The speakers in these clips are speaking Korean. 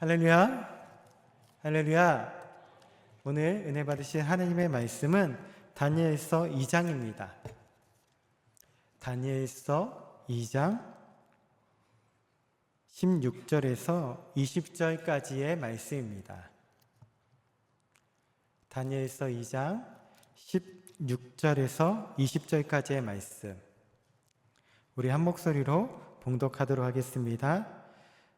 할렐루야, 할렐루야. 오늘 은혜 받으실 하나님의 말씀은 다니엘서 2장입니다. 다니엘서 2장 16절에서 20절까지의 말씀입니다. 다니엘서 2장 16절에서 20절까지의 말씀, 우리 한 목소리로 봉독하도록 하겠습니다.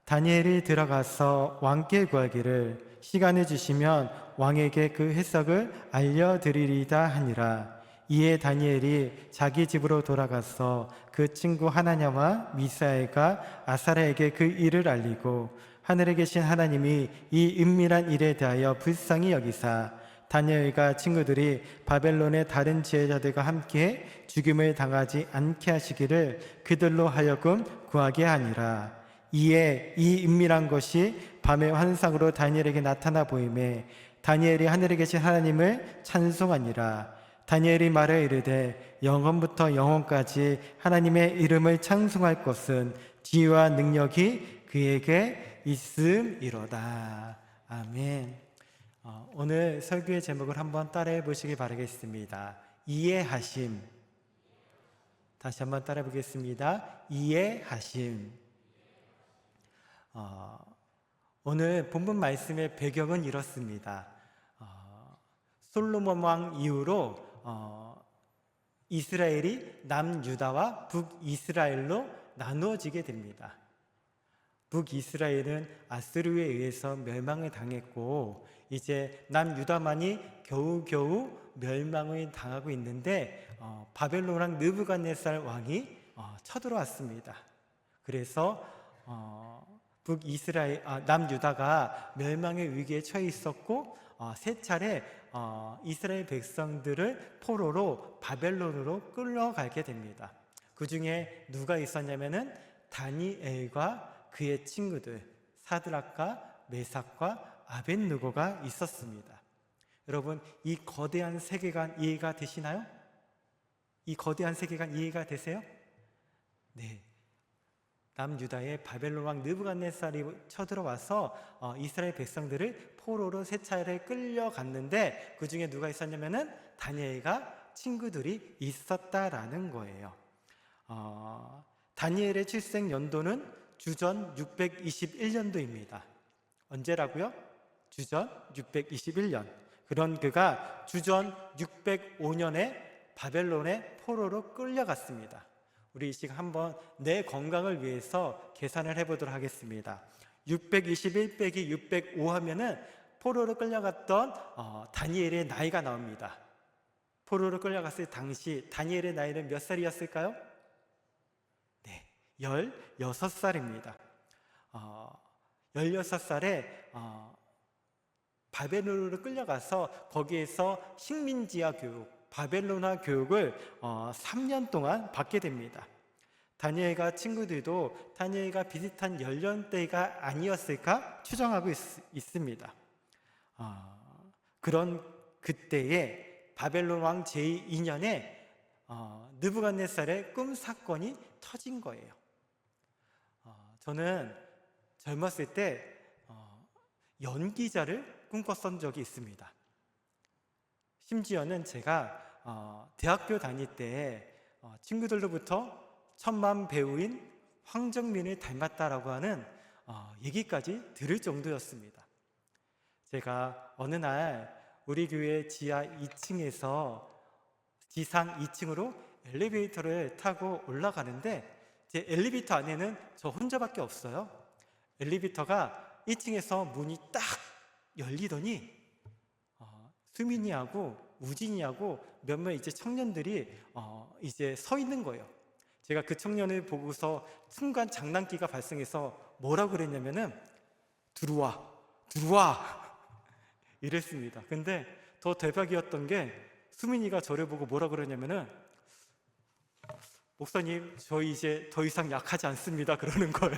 다니엘이 들어가서 왕께 구하기를 시간을 주시면 왕에게 그 해석을 알려드리리다 하니라. 이에 다니엘이 자기 집으로 돌아가서 그 친구 하나냐와 미사엘과 아사랴에게 그 일을 알리고 하늘에 계신 하나님이 이 은밀한 일에 대하여 불쌍히 여기사 다니엘과 친구들이 바벨론의 다른 지혜자들과 함께 죽임을 당하지 않게 하시기를 그들로 하여금 구하게 하니라. 이에 이 은밀한 것이 밤의 환상으로 다니엘에게 나타나 보이매 다니엘이 하늘에 계신 하나님을 찬송하니라. 다니엘이 말해 이르되 영원부터 영원까지 하나님의 이름을 찬송할 것은 지혜와 능력이 그에게 있음이로다. 아멘. 오늘 설교의 제목을 한번 따라해 보시기 바라겠습니다. 이해하심. 다시 한번 따라해 보겠습니다. 이해하심. 오늘 본문 말씀의 배경은 이렇습니다. 솔로몬 왕 이후로 이스라엘이 남유다와 북이스라엘로 나누어지게 됩니다. 북이스라엘은 아수르에 의해서 멸망을 당했고 이제 남유다만이 겨우겨우 멸망을 당하고 있는데 바벨론 왕 느부갓네살 왕이 쳐들어왔습니다. 그래서 남유다가 멸망의 위기에 처해 있었고 세 차례 이스라엘 백성들을 포로로 바벨론으로 끌려가게 됩니다. 그 중에 누가 있었냐면은 다니엘과 그의 친구들 사드락과 메삭과 아벳느고가 있었습니다. 여러분, 이 거대한 세계관 이해가 되시나요? 이 거대한 세계관 이해가 되세요? 네. 남유다의 바벨론 왕 느부갓네살이 쳐들어와서 이스라엘 백성들을 포로로 세 차례 끌려갔는데 그 중에 누가 있었냐면은 다니엘과 친구들이 있었다라는 거예요. 다니엘의 출생 연도는 주전 621년도입니다. 언제라고요? 주전 621년. 그런 그가 주전 605년에 바벨론의 포로로 끌려갔습니다. 우리 이 시간 한번 내 건강을 위해서 계산을 해보도록 하겠습니다. 621 빼기 605 하면은 포로로 끌려갔던 다니엘의 나이가 나옵니다. 포로로 끌려갔을 당시 다니엘의 나이는 몇 살이었을까요? 네, 16살입니다. 16살에 바벨론으로 끌려가서 거기에서 식민지화 교육, 바벨론화 교육을 3년 동안 받게 됩니다. 다니엘과 친구들도 다니엘과 비슷한 연령대가 아니었을까 추정하고 있습니다. 그런 그때에 바벨론 왕 제2년에 느부갓네살의 꿈 사건이 터진 거예요. 저는 젊었을 때 연기자를 꿈꿨던 적이 있습니다. 심지어는 제가 대학교 다닐 때 친구들로부터 천만 배우인 황정민을 닮았다라고 하는 얘기까지 들을 정도였습니다. 제가 어느 날 우리 교회 지하 2층에서 지상 2층으로 엘리베이터를 타고 올라가는데 제 엘리베이터 안에는 저 혼자밖에 없어요. 엘리베이터가 1층에서 문이 딱 열리더니 수민이하고 우진이하고 몇몇 이제 청년들이 이제 서 있는 거예요. 제가 그 청년을 보고서 순간 장난기가 발생해서 뭐라고 그랬냐면은 들어와 이랬습니다. 근데 더 대박이었던 게 수민이가 저를 보고 뭐라고 그러냐면은 목사님, 저희 이제 더 이상 약하지 않습니다 그러는 거예요.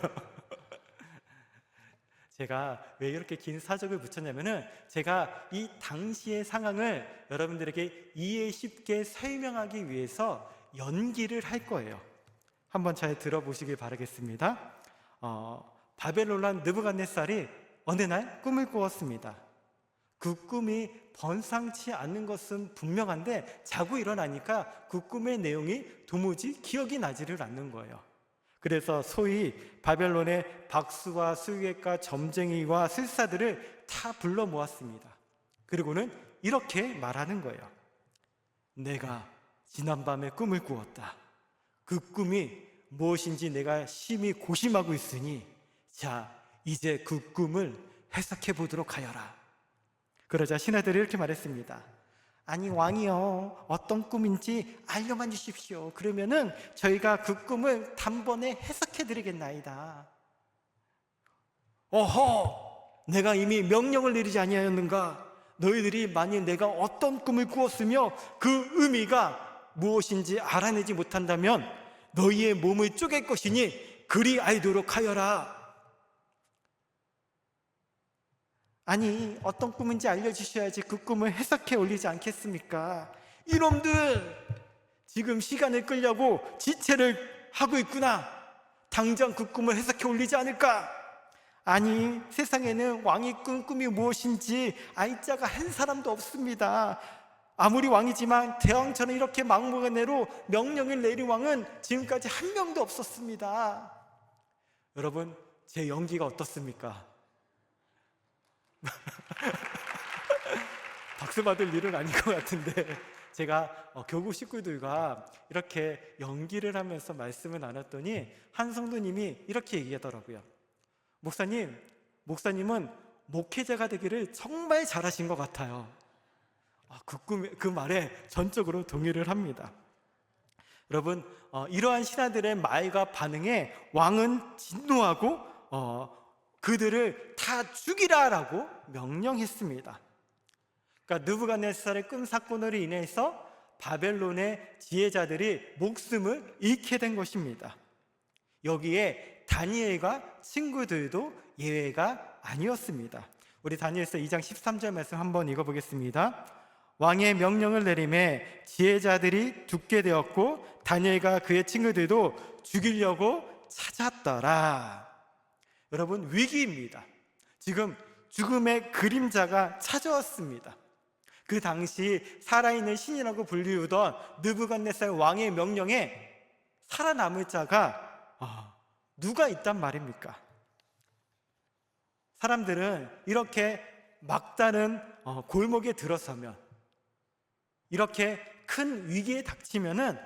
제가 왜 이렇게 긴 사적을 붙였냐면은 제가 이 당시의 상황을 여러분들에게 이해 쉽게 설명하기 위해서 연기를 할 거예요. 한번 잘 들어보시길 바라겠습니다. 바벨론 왕 느부갓네살이 어느 날 꿈을 꾸었습니다. 그 꿈이 번상치 않는 것은 분명한데 자고 일어나니까 그 꿈의 내용이 도무지 기억이 나지를 않는 거예요. 그래서 소위 바벨론의 박수와 수객과 점쟁이와 술사들을 다 불러 모았습니다. 그리고는 이렇게 말하는 거예요. 내가 지난밤에 꿈을 꾸었다. 그 꿈이 무엇인지 내가 심히 고심하고 있으니 자, 이제 그 꿈을 해석해 보도록 하여라. 그러자 신하들이 이렇게 말했습니다. 아니 왕이여, 어떤 꿈인지 알려만 주십시오. 그러면은 저희가 그 꿈을 단번에 해석해 드리겠나이다. 어허, 내가 이미 명령을 내리지 아니하였는가? 너희들이 만일 내가 어떤 꿈을 꾸었으며 그 의미가 무엇인지 알아내지 못한다면 너희의 몸을 쪼갤 것이니 그리 알도록 하여라. 아니, 어떤 꿈인지 알려주셔야지 그 꿈을 해석해 올리지 않겠습니까? 이놈들, 지금 시간을 끌려고 지체를 하고 있구나. 당장 그 꿈을 해석해 올리지 않을까? 아니, 세상에는 왕이 꾼 꿈이 무엇인지 알 자가 한 사람도 없습니다. 아무리 왕이지만 대왕처럼 이렇게 막무가내로 명령을 내린 왕은 지금까지 한 명도 없었습니다. 여러분, 제 연기가 어떻습니까? 박수 받을 일은 아닌 것 같은데 제가 교구 식구들과 이렇게 연기를 하면서 말씀을 나눴더니 한 성도님이 이렇게 얘기하더라고요. 목사님은 목회자가 되기를 정말 잘하신 것 같아요. 그 말에 전적으로 동의를 합니다. 여러분, 이러한 신하들의 말과 반응에 왕은 진노하고 그들을 다 죽이라라고 명령했습니다. 그러니까 느부갓네살의 꿈 사건으로 인해서 바벨론의 지혜자들이 목숨을 잃게 된 것입니다. 여기에 다니엘과 친구들도 예외가 아니었습니다. 우리 다니엘서 2장 13절 말씀 한번 읽어보겠습니다. 왕의 명령을 내림에 지혜자들이 죽게 되었고 다니엘과 그의 친구들도 죽이려고 찾았더라. 여러분, 위기입니다. 지금 죽음의 그림자가 찾아왔습니다. 그 당시 살아있는 신이라고 불리우던 느부갓네살 왕의 명령에 살아남을 자가 누가 있단 말입니까? 사람들은 이렇게 막다른 골목에 들어서면, 이렇게 큰 위기에 닥치면은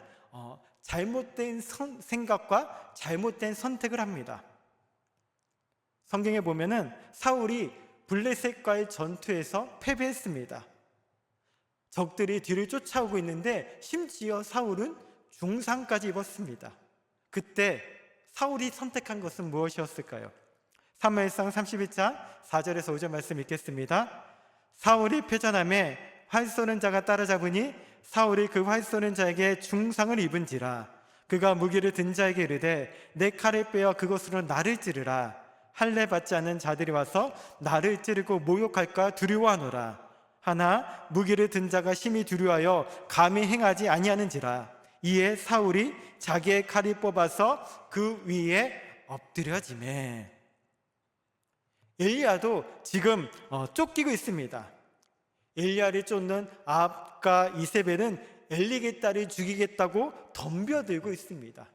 잘못된 생각과 잘못된 선택을 합니다. 성경에 보면은 사울이 블레셋과의 전투에서 패배했습니다. 적들이 뒤를 쫓아오고 있는데 심지어 사울은 중상까지 입었습니다. 그때 사울이 선택한 것은 무엇이었을까요? 사무엘상 31장 4절에서 5절 말씀 읽겠습니다. 사울이 패전함에 활 쏘는 자가 따라잡으니 사울이 그 활 쏘는 자에게 중상을 입은지라. 그가 무기를 든 자에게 이르되 내 칼을 빼어 그것으로 나를 찌르라. 할례 받지 않는 자들이 와서 나를 찌르고 모욕할까 두려워하노라. 하나 무기를 든 자가 심히 두려워하여 감히 행하지 아니하는지라. 이에 사울이 자기의 칼을 뽑아서 그 위에 엎드려지매. 엘리야도 지금 쫓기고 있습니다. 엘리야를 쫓는 아합과 이세벨은 엘리의 딸을 죽이겠다고 덤벼들고 있습니다.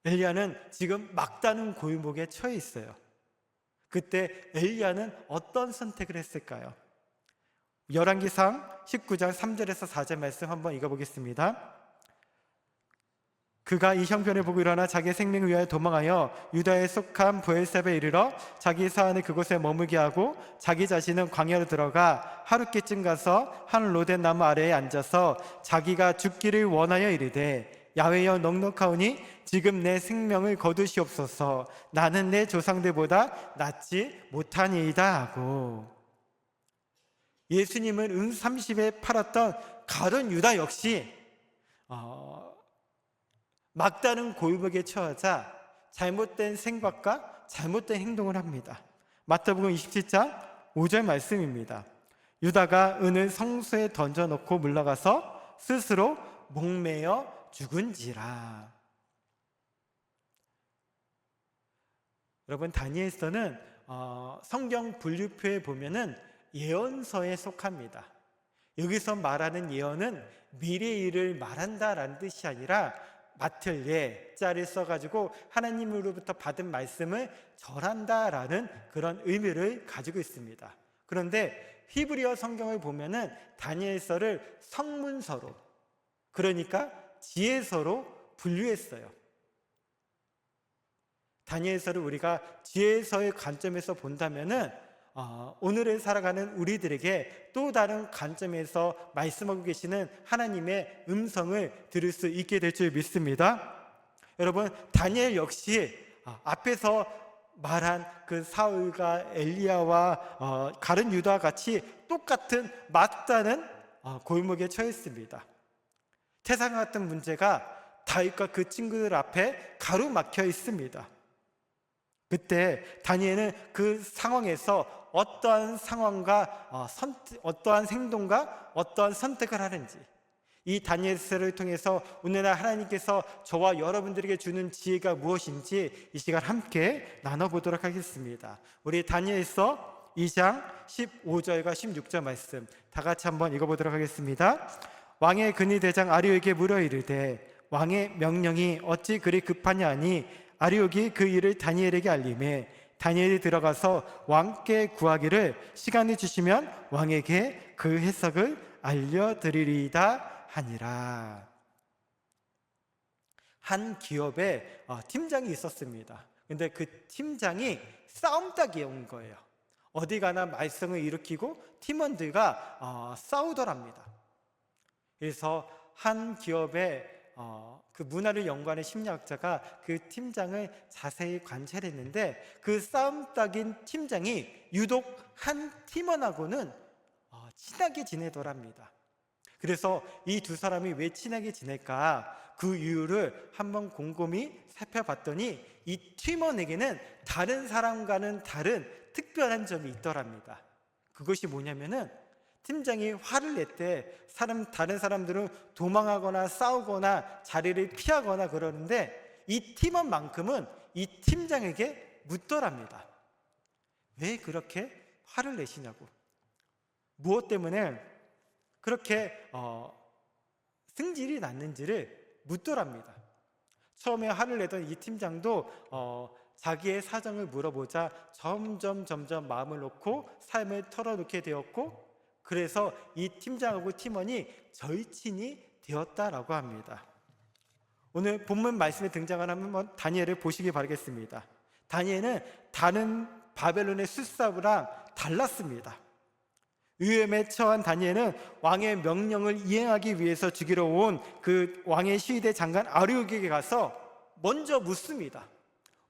엘리야는 지금 막다른 골목에 처해 있어요. 그때 엘리야는 어떤 선택을 했을까요? 열왕기상 19장 3절에서 4절 말씀 한번 읽어보겠습니다. 그가 이 형편을 보고 일어나 자기의 생명을 위하여 도망하여 유다에 속한 브엘셉에 이르러 자기 사안을 그곳에 머물게 하고 자기 자신은 광야로 들어가 하룻기쯤 가서 한 로덴 나무 아래에 앉아서 자기가 죽기를 원하여 이르되 야훼여 넉넉하오니 지금 내 생명을 거두시옵소서. 나는 내 조상들보다 낫지 못하니이다 하고. 예수님을 은 30에 팔았던 가룟 유다 역시 막다른 골목에 처하자 잘못된 생각과 잘못된 행동을 합니다. 마태복음 27장 5절 말씀입니다. 유다가 은을 성소에 던져놓고 물러가서 스스로 목매어 죽은지라. 여러분, 다니엘서는 성경 분류표에 보면은 예언서에 속합니다. 여기서 말하는 예언은 미래의 일을 말한다라는 뜻이 아니라 맡을 예자를 써가지고 하나님으로부터 받은 말씀을 절한다라는 그런 의미를 가지고 있습니다. 그런데 히브리어 성경을 보면은 다니엘서를 성문서로, 그러니까 지혜서로 분류했어요. 다니엘서를 우리가 지혜서의 관점에서 본다면은 오늘을 살아가는 우리들에게 또 다른 관점에서 말씀하고 계시는 하나님의 음성을 들을 수 있게 될 줄 믿습니다. 여러분, 다니엘 역시 앞에서 말한 그 사울과 엘리야와 가룟 유다와 같이 똑같은 맞다는 골목에 처했습니다. 태산 같은 문제가 다윗과 그 친구들 앞에 가로막혀 있습니다. 그때 다니엘은 그 상황에서 어떠한 상황과 어떠한 행동과 어떠한 선택을 하는지, 이 다니엘서를 통해서 오늘날 하나님께서 저와 여러분들에게 주는 지혜가 무엇인지 이 시간 함께 나눠보도록 하겠습니다. 우리 다니엘서 2장 15절과 16절 말씀 다 같이 한번 읽어보도록 하겠습니다. 왕의 근위대장 아리옥에게 물어 이르되 왕의 명령이 어찌 그리 급하냐 하니 아리옥이 그 일을 다니엘에게 알림해 다니엘이 들어가서 왕께 구하기를 시간을 주시면 왕에게 그 해석을 알려드리리이다 하니라. 한 기업에 팀장이 있었습니다. 근데 그 팀장이 싸움닭이 온 거예요. 어디 가나 말썽을 일으키고 팀원들과 싸우더랍니다. 그래서 한 기업에 그 문화를 연구하는 심리학자가 그 팀장을 자세히 관찰했는데 그 싸움닭인 팀장이 유독 한 팀원하고는 친하게 지내더랍니다. 그래서 이 두 사람이 왜 친하게 지낼까 그 이유를 한번 곰곰이 살펴봤더니 이 팀원에게는 다른 사람과는 다른 특별한 점이 있더랍니다. 그것이 뭐냐면은 팀장이 화를 낼 때 다른 사람들은 도망하거나 싸우거나 자리를 피하거나 그러는데 이 팀원만큼은 이 팀장에게 묻더랍니다. 왜 그렇게 화를 내시냐고, 무엇 때문에 그렇게 승질이 났는지를 묻더랍니다. 처음에 화를 내던 이 팀장도 자기의 사정을 물어보자 점점 마음을 놓고 삶을 털어놓게 되었고, 그래서 이 팀장하고 팀원이 절친이 되었다라고 합니다. 오늘 본문 말씀에 등장하는 한번 다니엘을 보시기 바라겠습니다. 다니엘은 다른 바벨론의 술사부랑 달랐습니다. 위험에 처한 다니엘은 왕의 명령을 이행하기 위해서 죽이러 온 그 왕의 시위대 장관 아리옥에게 가서 먼저 묻습니다.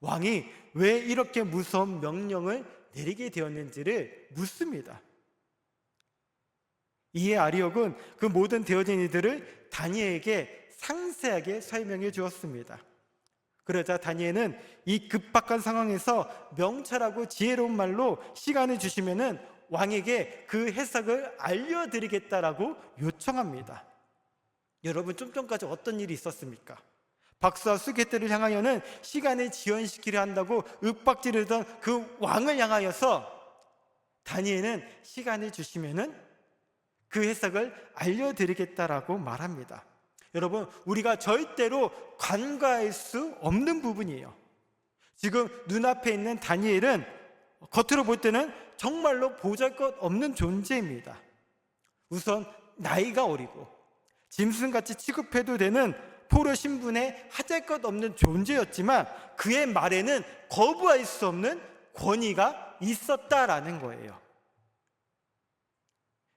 왕이 왜 이렇게 무서운 명령을 내리게 되었는지를 묻습니다. 이에 아리옥은 그 모든 되어진 이들을 다니엘에게 상세하게 설명해 주었습니다. 그러자 다니엘은 이 급박한 상황에서 명철하고 지혜로운 말로 시간을 주시면은 왕에게 그 해석을 알려드리겠다라고 요청합니다. 여러분, 좀 전까지 어떤 일이 있었습니까? 박수와 수개들을 향하여는 시간을 지연시키려 한다고 윽박지르던 그 왕을 향하여서 다니엘은 시간을 주시면은 그 해석을 알려드리겠다라고 말합니다. 여러분, 우리가 절대로 간과할 수 없는 부분이에요. 지금 눈앞에 있는 다니엘은 겉으로 볼 때는 정말로 보잘것없는 존재입니다. 우선 나이가 어리고 짐승같이 취급해도 되는 포로 신분의 하잘것없는 존재였지만 그의 말에는 거부할 수 없는 권위가 있었다라는 거예요.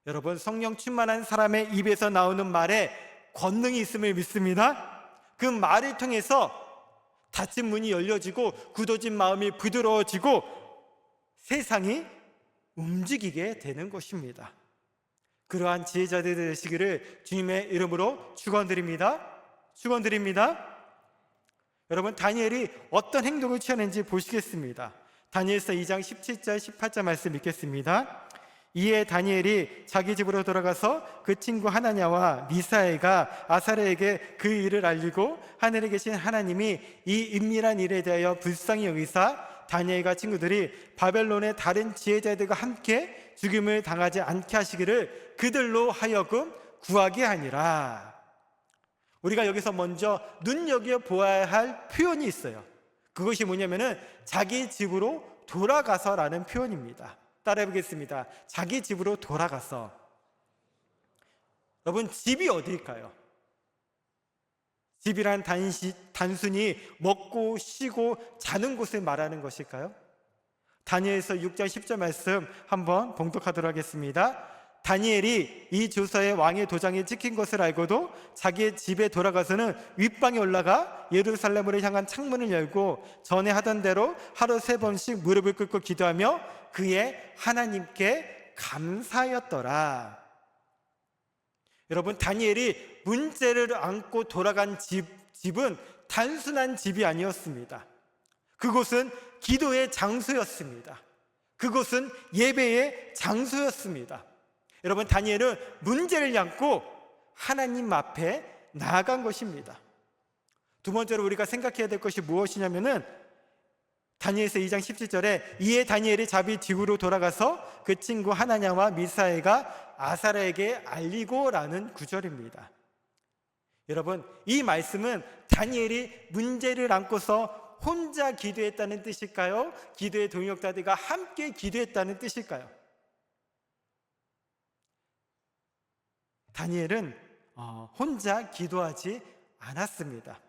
여러분, 성령 충만한 사람의 입에서 나오는 말에 권능이 있음을 믿습니다. 그 말을 통해서 닫힌 문이 열려지고 굳어진 마음이 부드러워지고 세상이 움직이게 되는 것입니다. 그러한 지혜자들이 되시기를 주님의 이름으로 축원드립니다. 여러분, 다니엘이 어떤 행동을 취하는지 보시겠습니다. 다니엘서 2장 17절 18절 말씀 읽겠습니다. 이에 다니엘이 자기 집으로 돌아가서 그 친구 하나냐와 미사엘과 아사랴에게 그 일을 알리고 하늘에 계신 하나님이 이 은밀한 일에 대하여 불쌍히 여기사 다니엘과 친구들이 바벨론의 다른 지혜자들과 함께 죽임을 당하지 않게 하시기를 그들로 하여금 구하게 하니라. 우리가 여기서 먼저 눈여겨보아야 할 표현이 있어요. 그것이 뭐냐면은 자기 집으로 돌아가서라는 표현입니다. 따라해 보겠습니다. 자기 집으로 돌아가서. 여러분, 집이 어디일까요? 집이란 단순히 먹고 쉬고 자는 곳을 말하는 것일까요? 다니엘서 6장 10절 말씀 한번 봉독하도록 하겠습니다. 다니엘이 이 조서에 왕의 도장이 찍힌 것을 알고도 자기의 집에 돌아가서는 윗방에 올라가 예루살렘으로 향한 창문을 열고 전에 하던 대로 하루 3번씩 무릎을 꿇고 기도하며 그의 하나님께 감사하였더라. 여러분, 다니엘이 문제를 안고 돌아간 집은 단순한 집이 아니었습니다. 그곳은 기도의 장소였습니다. 그곳은 예배의 장소였습니다. 여러분, 다니엘은 문제를 안고 하나님 앞에 나아간 것입니다. 두 번째로 우리가 생각해야 될 것이 무엇이냐면은 다니엘서 2장 17절에 이에 다니엘이 자기 집으로 돌아가서 그 친구 하나냐와 미사엘과 아사랴에게 알리고 라는 구절입니다. 여러분, 이 말씀은 다니엘이 문제를 안고서 혼자 기도했다는 뜻일까요? 기도의 동역자들과 함께 기도했다는 뜻일까요? 다니엘은 혼자 기도하지 않았습니다.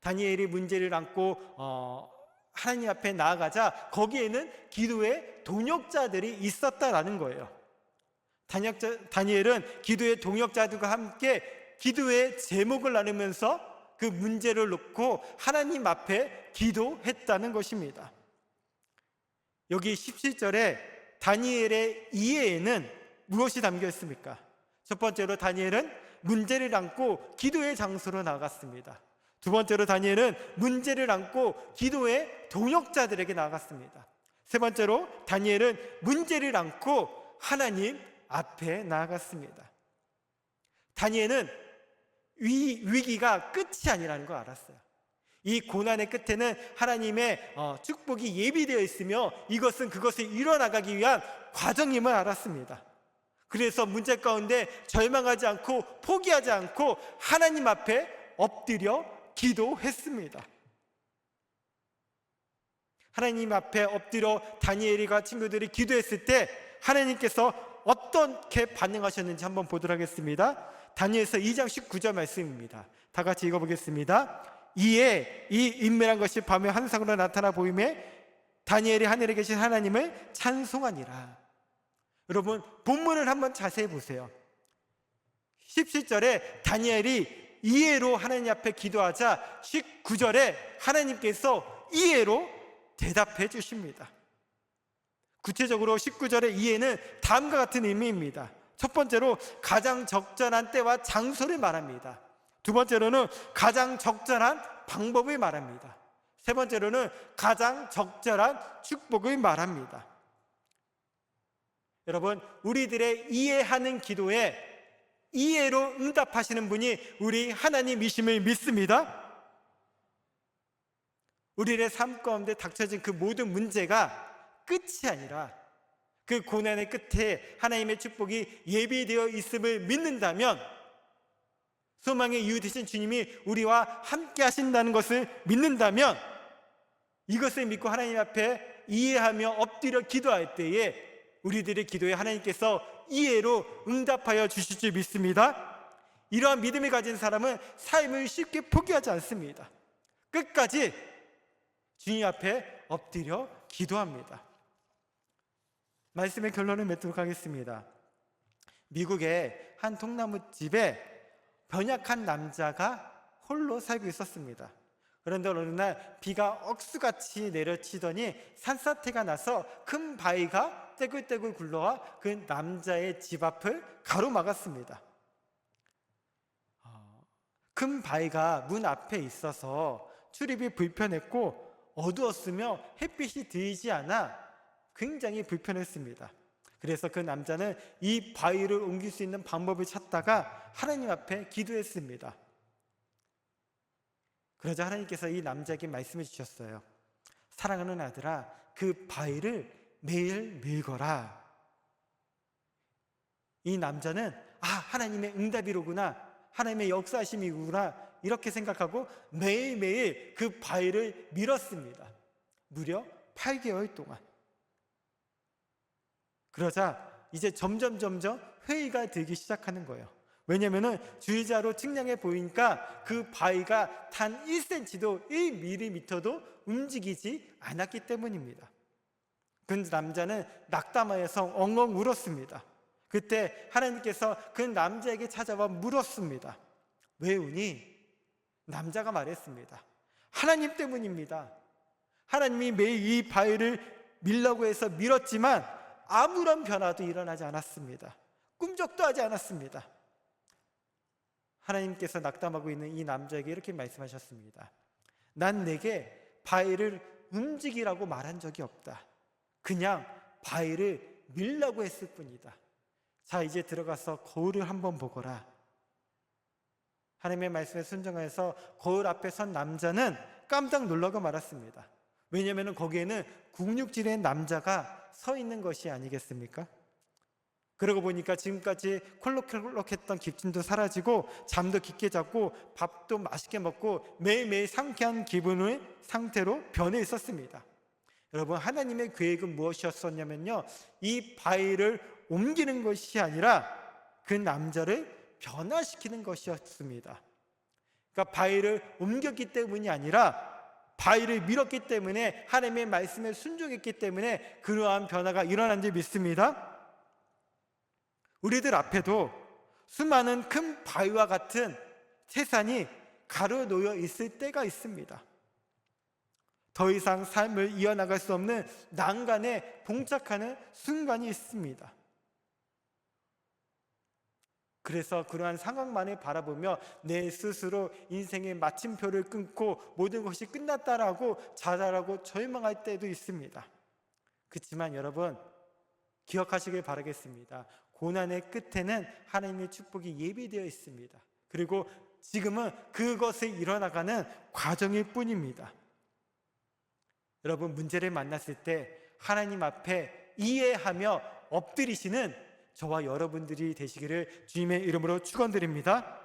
다니엘이 문제를 안고 하나님 앞에 나아가자 거기에는 기도의 동역자들이 있었다라는 거예요. 다니엘은 기도의 동역자들과 함께 기도의 제목을 나누면서 그 문제를 놓고 하나님 앞에 기도했다는 것입니다. 여기 17절에 다니엘의 이해에는 무엇이 담겨 있습니까? 첫 번째로 다니엘은 문제를 안고 기도의 장소로 나갔습니다. 두 번째로 다니엘은 문제를 안고 기도의 동역자들에게 나갔습니다. 세 번째로 다니엘은 문제를 안고 하나님 앞에 나아갔습니다. 다니엘은 위기가 끝이 아니라는 걸 알았어요. 이 고난의 끝에는 하나님의 축복이 예비되어 있으며 이것은 그것을 이뤄나가기 위한 과정임을 알았습니다. 그래서 문제 가운데 절망하지 않고 포기하지 않고 하나님 앞에 엎드려 기도했습니다. 하나님 앞에 엎드려 다니엘과 친구들이 기도했을 때 하나님께서 어떻게 반응하셨는지 한번 보도록 하겠습니다. 다니엘서 2장 19절 말씀입니다. 다 같이 읽어보겠습니다. 이에 이 인멸한 것이 밤의 환상으로 나타나 보이매 다니엘이 하늘에 계신 하나님을 찬송하니라. 여러분, 본문을 한번 자세히 보세요. 17절에 다니엘이 이해로 하나님 앞에 기도하자 19절에 하나님께서 이해로 대답해 주십니다. 구체적으로 19절의 이해는 다음과 같은 의미입니다. 첫 번째로 가장 적절한 때와 장소를 말합니다. 두 번째로는 가장 적절한 방법을 말합니다. 세 번째로는 가장 적절한 축복을 말합니다. 여러분, 우리들의 이해하는 기도에 이해로 응답하시는 분이 우리 하나님이심을 믿습니다. 우리의 삶 가운데 닥쳐진 그 모든 문제가 끝이 아니라 그 고난의 끝에 하나님의 축복이 예비되어 있음을 믿는다면, 소망의 이유 되신 주님이 우리와 함께 하신다는 것을 믿는다면, 이것을 믿고 하나님 앞에 이해하며 엎드려 기도할 때에 우리들의 기도에 하나님께서 이해로 응답하여 주실 줄 믿습니다. 이러한 믿음을 가진 사람은 삶을 쉽게 포기하지 않습니다. 끝까지 주님 앞에 엎드려 기도합니다. 말씀의 결론을 맺도록 하겠습니다. 미국의 한 통나무집에 변약한 남자가 홀로 살고 있었습니다. 그런데 어느 날 비가 억수같이 내려치더니 산사태가 나서 큰 바위가 떼굴떼굴 굴러와 그 남자의 집 앞을 가로막았습니다. 큰 바위가 문 앞에 있어서 출입이 불편했고 어두웠으며 햇빛이 들지 않아 굉장히 불편했습니다. 그래서 그 남자는 이 바위를 옮길 수 있는 방법을 찾다가 하나님 앞에 기도했습니다. 그러자 하나님께서 이 남자에게 말씀해 주셨어요. 사랑하는 아들아, 그 바위를 매일 밀거라. 이 남자는 하나님의 응답이로구나, 하나님의 역사하심이구나, 이렇게 생각하고 매일매일 그 바위를 밀었습니다. 무려 8개월 동안. 그러자 이제 점점 회의가 들기 시작하는 거예요. 왜냐면은 주의자로 측량해 보니까 그 바위가 단 1cm도 1mm도 움직이지 않았기 때문입니다. 그 남자는 낙담하여서 엉엉 울었습니다. 그때 하나님께서 그 남자에게 찾아와 물었습니다. 왜 우니? 남자가 말했습니다. 하나님 때문입니다. 하나님이 매일 이 바위를 밀라고 해서 밀었지만 아무런 변화도 일어나지 않았습니다. 꿈쩍도 하지 않았습니다. 하나님께서 낙담하고 있는 이 남자에게 이렇게 말씀하셨습니다. 난 내게 바위를 움직이라고 말한 적이 없다. 그냥 바위를 밀라고 했을 뿐이다. 자, 이제 들어가서 거울을 한번 보거라. 하나님의 말씀에 순종해서 거울 앞에 선 남자는 깜짝 놀라고 말았습니다. 왜냐하면 거기에는 국육질의 남자가 서 있는 것이 아니겠습니까? 그러고 보니까 지금까지 콜록콜록했던 기침도 사라지고 잠도 깊게 잤고 밥도 맛있게 먹고 매일매일 상쾌한 기분의 상태로 변해 있었습니다. 여러분, 하나님의 계획은 무엇이었었냐면요, 이 바위를 옮기는 것이 아니라 그 남자를 변화시키는 것이었습니다. 그러니까 바위를 옮겼기 때문이 아니라 바위를 밀었기 때문에, 하나님의 말씀에 순종했기 때문에 그러한 변화가 일어난 줄 믿습니다. 우리들 앞에도 수많은 큰 바위와 같은 태산이 가로놓여 있을 때가 있습니다. 더 이상 삶을 이어나갈 수 없는 난간에 봉착하는 순간이 있습니다. 그래서 그러한 상황만을 바라보며 내 스스로 인생의 마침표를 끊고 모든 것이 끝났다라고 자살하고 절망할 때도 있습니다. 그렇지만 여러분, 기억하시길 바라겠습니다. 고난의 끝에는 하나님의 축복이 예비되어 있습니다. 그리고 지금은 그것을 이뤄나가는 과정일 뿐입니다. 여러분, 문제를 만났을 때 하나님 앞에 이해하며 엎드리시는 저와 여러분들이 되시기를 주님의 이름으로 축원드립니다.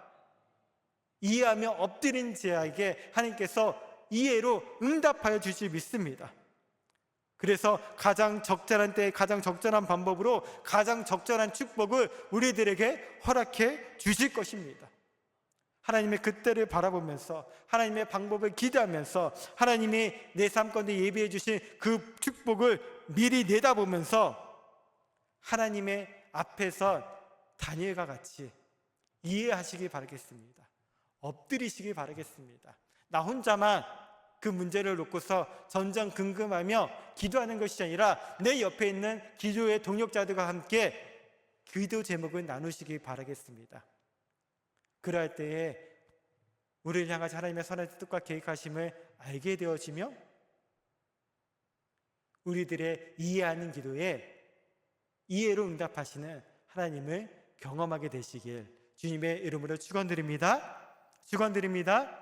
이해하며 엎드린 자에게 하나님께서 이해로 응답하여 주실 믿습니다. 그래서 가장 적절한 때에 가장 적절한 방법으로 가장 적절한 축복을 우리들에게 허락해 주실 것입니다. 하나님의 그때를 바라보면서 하나님의 방법을 기대하면서 하나님이 내 삶 가운데 예비해 주신 그 축복을 미리 내다보면서 하나님의 앞에서 다니엘과 같이 이해하시길 바라겠습니다. 엎드리시길 바라겠습니다. 나 혼자만 그 문제를 놓고서 전전긍긍하며 기도하는 것이 아니라 내 옆에 있는 기도의 동역자들과 함께 기도 제목을 나누시길 바라겠습니다. 그럴 때에 우리를 향하신 하나님의 선한 뜻과 계획하심을 알게 되어지며 우리들의 이해하는 기도에 이해로 응답하시는 하나님을 경험하게 되시길 주님의 이름으로 축원드립니다. 축원드립니다.